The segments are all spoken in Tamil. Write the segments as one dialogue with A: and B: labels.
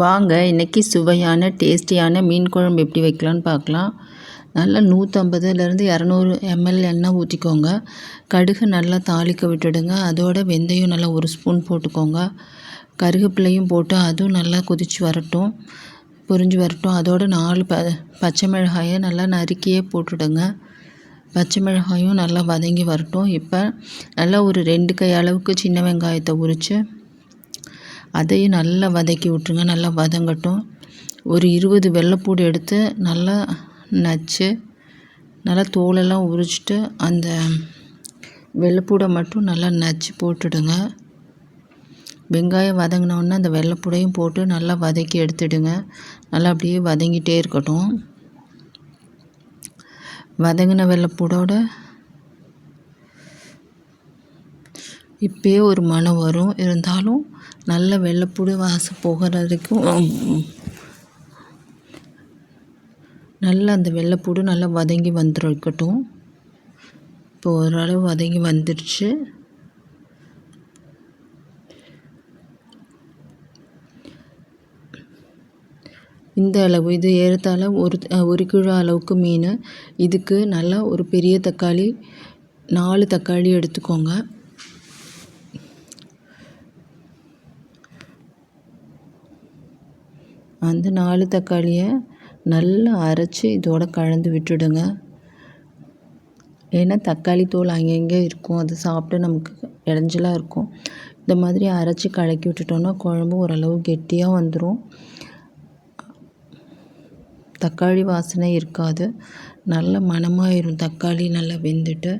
A: வாங்க இன்றைக்கி சுவையான டேஸ்டியான மீன் குழம்பு எப்படி வைக்கலான்னு பார்க்கலாம். நல்லா 150லேருந்து 200 ml எண்ணெய் ஊற்றிக்கோங்க. கடுகு நல்லா தாளிக்க விட்டுடுங்க. அதோட வெந்தயம் நல்லா 1 ஸ்பூன் போட்டுக்கோங்க. கருவேப்பிலையும் போட்டு அதுவும் நல்லா கொதித்து வரட்டும், பொரிஞ்சு வரட்டும். அதோட 4 பச்சை மிளகாயை நல்லா நறுக்கியே போட்டுடுங்க. பச்சை மிளகாயும் நல்லா வதங்கி வரட்டும். இப்போ நல்லா ஒரு 2 கை அளவுக்கு சின்ன வெங்காயத்தை உரித்து அதையும் நல்லா வதக்கி விட்ருங்க. நல்லா வதங்கட்டும். ஒரு 20 வெள்ளைப்பூடு எடுத்து நல்லா நச்சு நல்லா தோலெல்லாம் உரிச்சிட்டு அந்த வெள்ளைப்பூடை மட்டும் நல்லா நச்சு போட்டுடுங்க. வெங்காயம் வதங்கினோடனே அந்த வெள்ளைப்பூடையும் போட்டு நல்லா வதக்கி எடுத்துடுங்க. நல்லா அப்படியே வதங்கிட்டே இருக்கட்டும். வதங்கின வெள்ளைப்பூடோட இப்போயே ஒரு மணம் வரும். இருந்தாலும் நல்ல வெள்ளைப்பூடு வாசம் போகிற வரைக்கும் நல்லா அந்த வெள்ளைப்பூடு நல்லா வதங்கி வந்துருக்கட்டும். இப்போ ஓரளவு வதங்கி வந்துடுச்சு. இந்த அளவு இது ஏறத்தாழ ஒரு கிலோ அளவுக்கு மீன். இதுக்கு நல்லா ஒரு பெரிய தக்காளி 4 தக்காளி எடுத்துக்கோங்க. அந்த 4 தக்காளியை நல்லா அரைச்சி இதோட கலந்து விட்டுடுங்க. ஏன்னா தக்காளி தோல் அங்கங்கே இருக்கும், அது சாப்பிட்டு நமக்கு இடைஞ்சலாக இருக்கும். இந்த மாதிரி அரைச்சி கலக்கி விட்டுட்டோன்னா குழம்பு ஓரளவு கெட்டியாக வந்துடும். தக்காளி வாசனை இருக்காது, நல்ல மணமாயிரும் தக்காளி நல்லா வெந்துட்டு.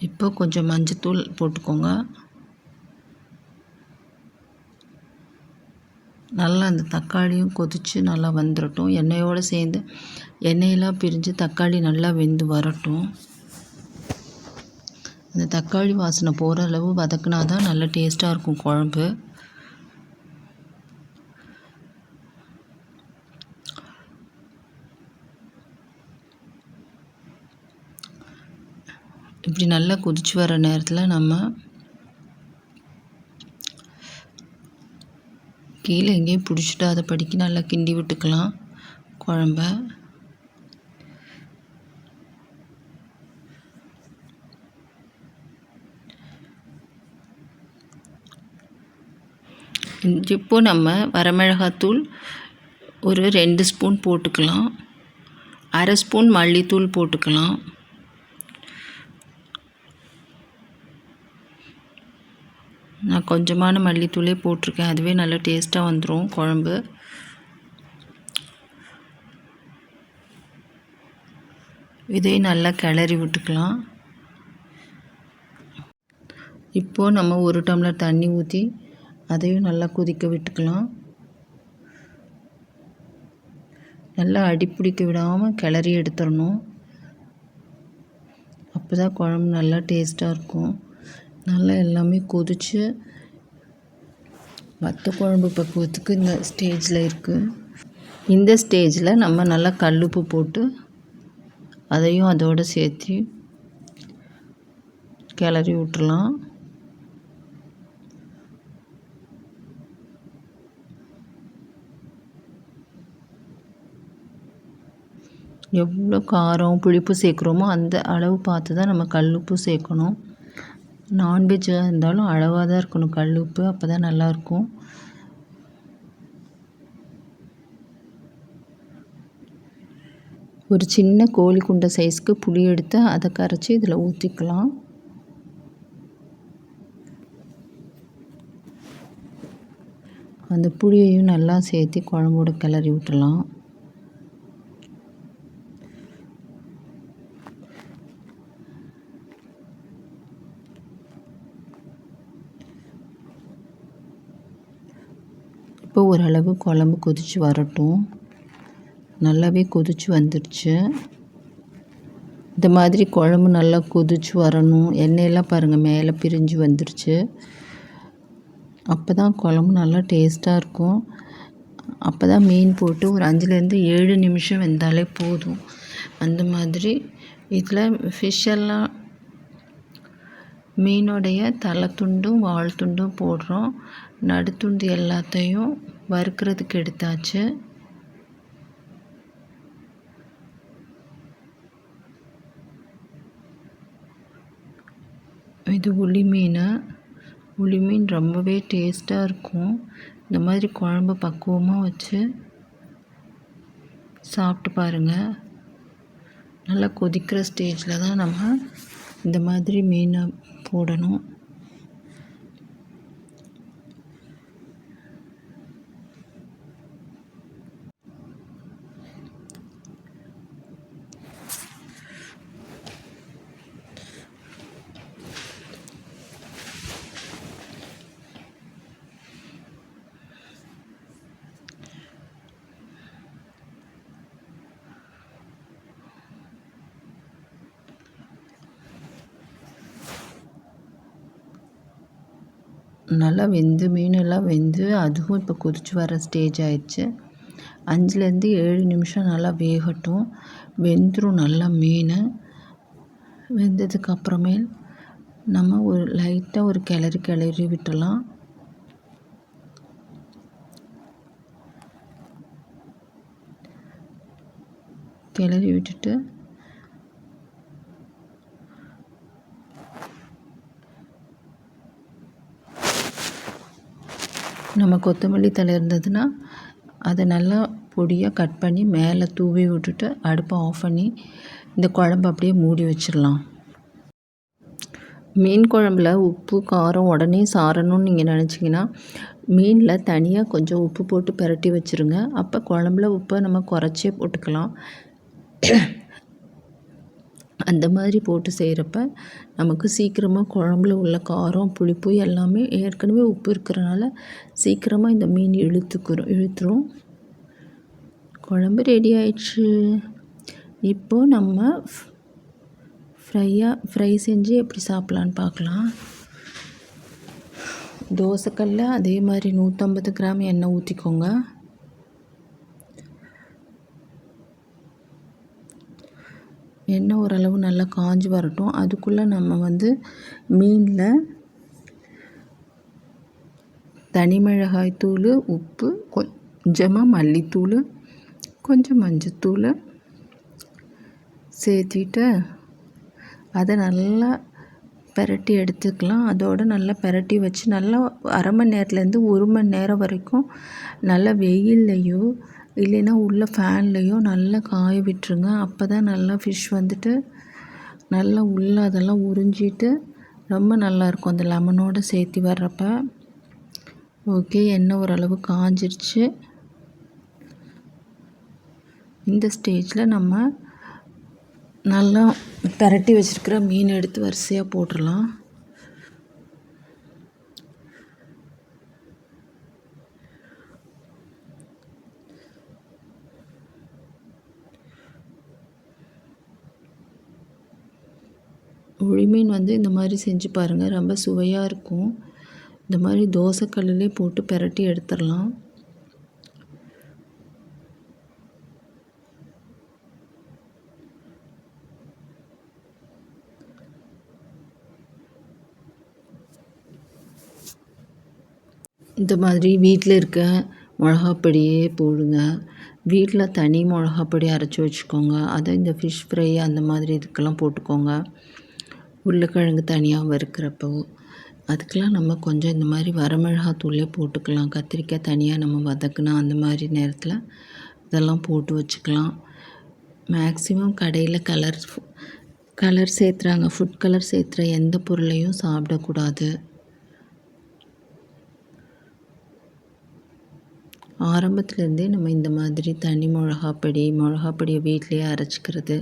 A: இப்போ கொஞ்சம் மஞ்சத்தூள் போட்டுக்கோங்க. நல்லா அந்த தக்காளியும் கொதித்து நல்லா வந்துடட்டும். எண்ணெயோடு சேர்ந்து எண்ணெயெல்லாம் பிரிஞ்சு தக்காளி நல்லா வெந்து வரட்டும். அந்த தக்காளி வாசனை போகிற அளவு வதக்குனா தான் நல்லா டேஸ்ட்டாக இருக்கும் குழம்பு. இப்படி நல்லா கொதிச்சு வர நேரத்தில் நம்ம கீழே எங்கேயும் பிடிச்சிட்டு அதை படிக்க நல்லா கிண்டி விட்டுக்கலாம் குழம்ப. இப்போ நம்ம வரமிளகாத்தூள் ஒரு 2 ஸ்பூன் போட்டுக்கலாம். 1/2 ஸ்பூன் மல்லித்தூள் போட்டுக்கலாம். நான் கொஞ்சமான மல்லித்தூளே போட்டிருக்கேன், அதுவே நல்லா டேஸ்ட்டாக வந்துடும் குழம்பு. இதையும் நல்லா கிளறி விட்டுக்கலாம். இப்போது நம்ம 1 டம்ளர் தண்ணி ஊற்றி அதையும் நல்லா கொதிக்க விட்டுக்கலாம். நல்லா அடிப்பிடிக்க விடாமல் கிளறி எடுத்துடணும். அப்போ தான் குழம்பு நல்லா டேஸ்ட்டாக இருக்கும். நல்லா எல்லாமே கொதித்து வத்த குழம்பு பக்குவத்துக்கு இந்த ஸ்டேஜில் இருக்குது. இந்த ஸ்டேஜில் நம்ம நல்லா கல்லுப்பு போட்டு அதையும் அதோடு சேர்த்து கிளறி விட்டுறலாம். எவ்வளோ காரம் புளிப்பு சேர்க்குறோமோ அந்த அளவு பார்த்து தான் நம்ம கல்லுப்பு சேர்க்கணும். நான்வெஜ்ஜாக இருந்தாலும் அளவாக தான் இருக்கணும் கல்லுப்பு, அப்போ தான் நல்லாயிருக்கும். ஒரு சின்ன கோழி குண்டை சைஸ்க்கு புளி எடுத்து அதை கரைச்சி இதில் ஊற்றிக்கலாம். அந்த புளியையும் நல்லா சேர்த்து குழம்போட கிளறி விட்டுலாம். இப்போ ஓரளவு குழம்பு கொதித்து வரட்டும். நல்லாவே கொதித்து வந்துடுச்சு. இந்த மாதிரி குழம்பு நல்லா கொதித்து வரணும். எண்ணெயெல்லாம் பாருங்கள் மேலே பிரிஞ்சு வந்துடுச்சு. அப்போ தான் குழம்பு நல்லா டேஸ்ட்டாக இருக்கும். அப்போ தான் மீன் போட்டு ஒரு 5லேருந்து 7 நிமிஷம் வெந்தாலே போதும். அந்த மாதிரி இதில் ஃபிஷ்ஷெல்லாம் மீனுடைய தலை துண்டும் வால் துண்டும் போடுறோம். நடுத்துண்டு எல்லாத்தையும் வறுக்கிறதுக்கு எடுத்தாச்சு. இது உளி மீன். உளி மீன் ரொம்பவே டேஸ்ட்டாக இருக்கும். இந்த மாதிரி குழம்பு பக்குவமாக வச்சு சாப்பிட்டு பாருங்கள். நல்லா கொதிக்கிற ஸ்டேஜில் தான் நம்ம இந்த மாதிரி மீனை போடணும். நல்லா மீனெல்லாம் வெந்து அதுவும் இப்போ கொதிச்சு வர ஸ்டேஜ் ஆயிடுச்சு. 5லேருந்து 7 நிமிஷம் நல்லா வேகட்டும். வெந்துடும் நல்லா மீன். வெந்ததுக்கப்புறமேல் நம்ம ஒரு லைட்டாக ஒரு கிளறி விட்டுடலாம். கிளறி விட்டுட்டு நம்ம கொத்தமல்லி தழை இருந்ததுன்னா அதை நல்லா பொடியாக கட் பண்ணி மேலே தூவி விட்டுட்டு அடுப்பை ஆஃப் பண்ணி இந்த குழம்பு அப்படியே மூடி வச்சிடலாம். மீன் குழம்புல உப்பு காரம் உடனே சாரணும்னு நீங்கள் நினச்சிங்கன்னா மீனில் தனியாக கொஞ்சம் உப்பு போட்டு பிரட்டி வச்சுருங்க. அப்போ குழம்புல உப்பை நம்ம குறைச்சே போட்டுக்கலாம். அந்த மாதிரி போட்டு செய்கிறப்ப நமக்கு சீக்கிரமாக குழம்புல உள்ள காரம் புளிப்பு எல்லாமே ஏற்கனவே உப்பு இருக்கிறனால சீக்கிரமாக இந்த மீன் இழுத்துரும். குழம்பு ரெடி ஆயிடுச்சு. இப்போது நம்ம ஃப்ரை செஞ்சு எப்படி சாப்பிட்லான்னு பார்க்கலாம். தோசைக்கல்ல அதே மாதிரி 150 கிராம் எண்ணெய் ஊற்றிக்கோங்க. எண்ணெய் ஓரளவு நல்லா காஞ்சி வரட்டும். அதுக்குள்ளே நம்ம மீனில் தனி மிளகாய் தூள், உப்பு, கொஞ்சமாக மல்லித்தூள், கொஞ்சம் மஞ்சத்தூள் சேர்த்திட்டு அதை நல்லா பிரட்டி எடுத்துக்கலாம். அதோடு நல்லா பிரட்டி வச்சு நல்லா அரை மணி நேரத்துலேருந்து 1 மணி நேரம் வரைக்கும் நல்லா வெயில்லையோ இல்லைன்னா உள்ள ஃபேன்லேயோ நல்லா காய விட்டுருங்க. அப்போ தான் நல்லா ஃபிஷ் நல்லா உள்ளே அதெல்லாம் உறிஞ்சிட்டு ரொம்ப நல்லாயிருக்கும் அந்த லெமனோடு சேர்த்து வர்றப்ப. ஓகே, எண்ணெய் ஓரளவு காஞ்சிருச்சு. இந்த ஸ்டேஜில் நம்ம நல்லா பிரட்டி வச்சுருக்கிற மீன் எடுத்து வரிசையாக போட்டுடலாம். உளி மீன் இந்த மாதிரி செஞ்சு பாருங்கள், ரொம்ப சுவையாக இருக்கும். இந்த மாதிரி தோசைக்கல்லிலே போட்டு பிரட்டி எடுத்துடலாம். இந்த மாதிரி வீட்டில் இருக்க மிளகாப்பொடியே போடுங்க. வீட்டில் தனி மிளகாப்பொடி அரைச்சி வச்சுக்கோங்க. அதை இந்த ஃபிஷ் ஃப்ரை அந்த மாதிரி இதுக்கெல்லாம் போட்டுக்கோங்க. உருளைக்கிழங்கு தனியாக வறுக்கிறப்போ அதுக்கெலாம் நம்ம கொஞ்சம் இந்த மாதிரி வரமிளகாத்தூளே போட்டுக்கலாம். கத்திரிக்காய் தனியாக நம்ம வதக்குனா அந்த மாதிரி நேரத்தில் இதெல்லாம் போட்டு வச்சுக்கலாம். மேக்ஸிமம் கடையில் கலர் சேர்த்துறாங்க. ஃபுட் கலர் சேர்த்துற எந்த பொருளையும் சாப்பிடக்கூடாது. ஆரம்பத்துலேருந்தே நம்ம இந்த மாதிரி தனி மிளகாப்பொடியை வீட்டிலையே அரைச்சிக்கிறது.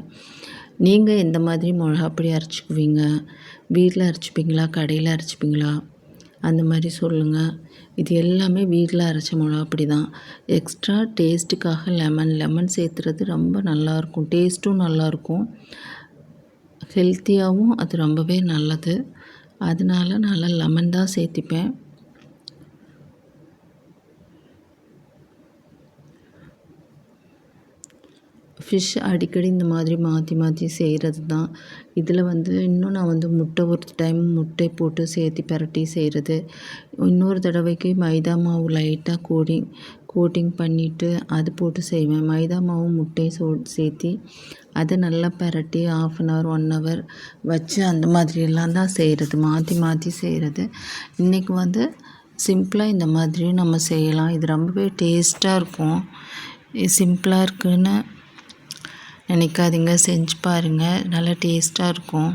A: நீங்கள் எந்த மாதிரி மிளகாப்பொடி அரைச்சிக்குவீங்க? வீட்டில் அரைச்சிப்பிங்களா, கடையில் அரைச்சிப்பிங்களா? அந்த மாதிரி சொல்லுங்கள். இது எல்லாமே வீட்டில் அரைச்ச மிளகாப்பொடி தான். எக்ஸ்ட்ரா டேஸ்ட்டுக்காக லெமன் சேர்த்துறது ரொம்ப நல்லாயிருக்கும். டேஸ்ட்டும் நல்லாயிருக்கும். ஹெல்த்தியாகவும் அது ரொம்பவே நல்லது. அதனால நான் லெமன் தான் சேர்த்திப்பேன். ஃபிஷ் அடிக்கடி இந்த மாதிரி மாற்றி மாற்றி செய்கிறது தான். இதில் இன்னும் நான் முட்டை ஒரு டைம் முட்டை போட்டு சேர்த்து பிரட்டி செய்கிறது. இன்னொரு தடவைக்கு மைதா மாவு லைட்டாக கோட்டிங் பண்ணிவிட்டு அது போட்டு செய்வேன். மைதா மாவும் முட்டையும் சேர்த்தி அதை நல்லா பிரட்டி 1/2 hour 1 hour வச்சு அந்த மாதிரியெல்லாம் தான் செய்கிறது. மாற்றி மாற்றி செய்கிறது. இன்றைக்கி சிம்பிளாக இந்த மாதிரியும் நம்ம செய்யலாம். இது ரொம்பவே டேஸ்ட்டாக இருக்கும். இது சிம்பிளாக இருக்குன்னு நினைக்காதீங்க, செஞ்சு பாருங்கள். நல்லா டேஸ்ட்டாக இருக்கும்.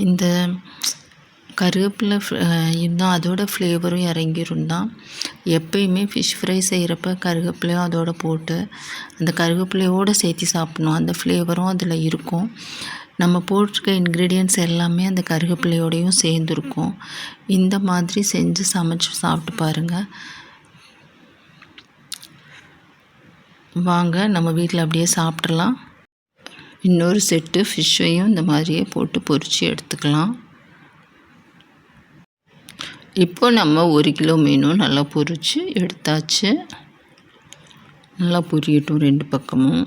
A: இந்த கருவேப்பிலை இருந்தால் அதோட ஃப்ளேவரும் இறங்கிரும் தான். எப்பயுமே ஃபிஷ் ஃப்ரை செய்கிறப்ப கருவேப்பிலையும் அதோட போட்டு அந்த கருவேப்பிலையோடு சேர்த்து சாப்பிட்ணும். அந்த ஃப்ளேவரும் அதில் இருக்கும். நம்ம போட்டிருக்க இன்க்ரீடியன்ட்ஸ் எல்லாமே அந்த கருவேப்பிலையோடையும் சேர்ந்துருக்கும். இந்த மாதிரி செஞ்சு சமைச்சு சாப்பிட்டு பாருங்கள். வாங்க நம்ம வீட்டில் அப்படியே சாப்பிட்றலாம். இன்னொரு செட்டு ஃபிஷ்ஷையும் இந்த மாதிரியே போட்டு பொரித்து எடுத்துக்கலாம். இப்போ நம்ம 1 கிலோ மீனும் நல்லா பொரித்து எடுத்தாச்சு. நல்லா பொரியட்டும் 2 பக்கமும்.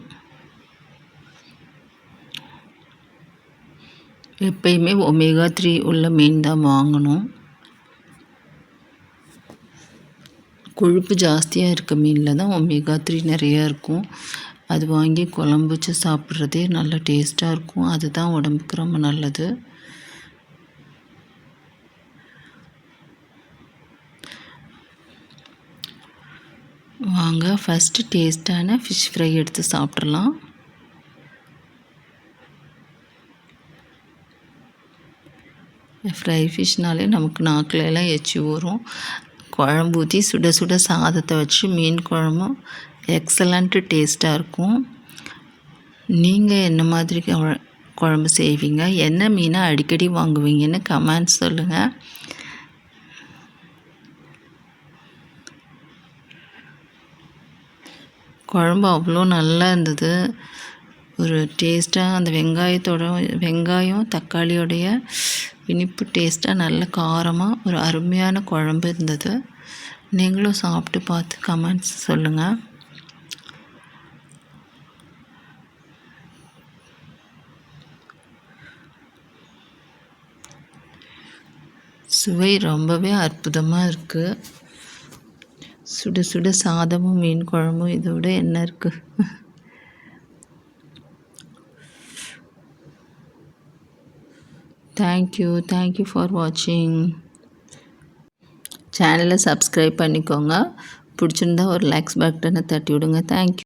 A: எப்பயுமே ஒமேகா 3 உள்ள மீன் தான் வாங்கணும். கொழுப்பு ஜாஸ்தியாக இருக்க மீனில் தான் ஒமேகா 3 நிறையா இருக்கும். அது வாங்கி குழம்பு வச்சு சாப்பிட்றதே நல்ல டேஸ்ட்டாக இருக்கும். அதுதான் உடம்புக்கு ரொம்ப நல்லது. வாங்க ஃபஸ்ட்டு டேஸ்ட்டான ஃபிஷ் ஃப்ரை எடுத்து சாப்பிட்றலாம். ஃப்ரை ஃபிஷ்னாலே நமக்கு நாக்கிலலாம் எச்சி ஊறும். குழம்பு ஊற்றி சுட சுட சாதத்தை வச்சு மீன் குழம்பும் எக்ஸலண்ட்டு டேஸ்ட்டாக இருக்கும். நீங்கள் என்ன மாதிரி குழம்பு செய்வீங்க? என்ன மீனை அடிக்கடி வாங்குவீங்கன்னு கமெண்ட்ஸ் சொல்லுங்கள். குழம்பு அவ்வளோ நல்லா இருந்தது. ஒரு டேஸ்ட்டாக அந்த வெங்காயம் தக்காளியோடைய இனிப்பு டேஸ்ட்டாக நல்ல காரமாக ஒரு அருமையான குழம்பு இருந்தது. நீங்களும் சாப்பிட்டு பார்த்து கமெண்ட்ஸ் சொல்லுங்கள். சுவை ரொம்பவே அற்புதமாக இருக்குது. சுட சுட சாதமும் மீன் குழம்பும் இதோட என்ன இருக்குது? தேங்க்யூ ஃபார் வாட்சிங். சேனலை சப்ஸ்கிரைப் பண்ணிக்கோங்க. பிடிச்சிருந்தா ஒரு லைக்ஸ் பட்டனை தட்டி விடுங்க. தேங்க்யூ.